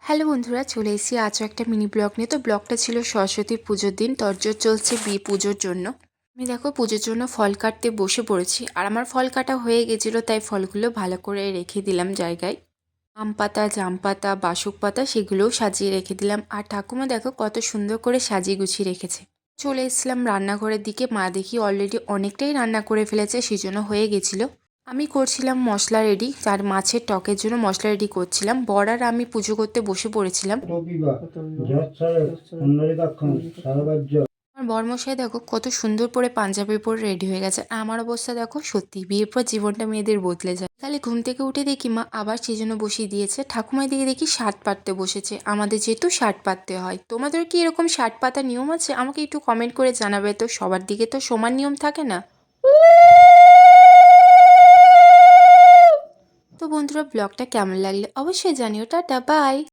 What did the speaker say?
Hello বন্ধুরা, চলে এসেছি আজও একটা মিনি ব্লগ নিয়ে। তো ব্লগটা ছিল সরস্বতী পুজোর দিন, তরজোর চলছে বিয়ে পুজোর জন্য। আমি দেখো পুজোর জন্য ফল কাটতে বসে পড়েছি, আর আমার ফল কাটা হয়ে গেছিলো, তাই ফলগুলো ভালো করে রেখে দিলাম জায়গায়। আম পাতা, জাম পাতা, বাসক পাতা সেগুলোও সাজিয়ে রেখে দিলাম। আর ঠাকুমা দেখো কত সুন্দর করে সাজিয়ে গুছিয়ে রেখেছে। চলে এসেছিলাম রান্নাঘরের দিকে। মা দেখি অলরেডি অনেকটাই রান্না করে ফেলেছে, সেজন্য হয়ে গেছিলো। আমি করছিলাম মশলা রেডি, আর মাছের টকের জন্য মশলা রেডি করছিলাম। বর আর আমি পুজো করতে বসে পড়েছিলাম। আমার বরমশাই দেখো কত সুন্দর করে পাঞ্জাবি পরে রেডি হয়ে গেছে। আমার অবস্থা দেখো, সত্যি বিয়ের পর জীবনটা মেয়েদের বদলে যায়। তাহলে ঘুম থেকে উঠে দেখি মা আবার সেজন্য বসিয়ে দিয়েছে। ঠাকুমার দিকে দেখি শার্ট পাততে বসেছে। আমাদের যেহেতু শার্ট পাততে হয়, তোমাদের কি এরকম শার্ট পাতার নিয়ম আছে? আমাকে একটু কমেন্ট করে জানাবে তো। সবার দিকে তো সমান নিয়ম থাকে না। তো বন্ধুরা, ব্লগটা কেমন লাগলে অবশ্যই জানিও। টাটা, বাই।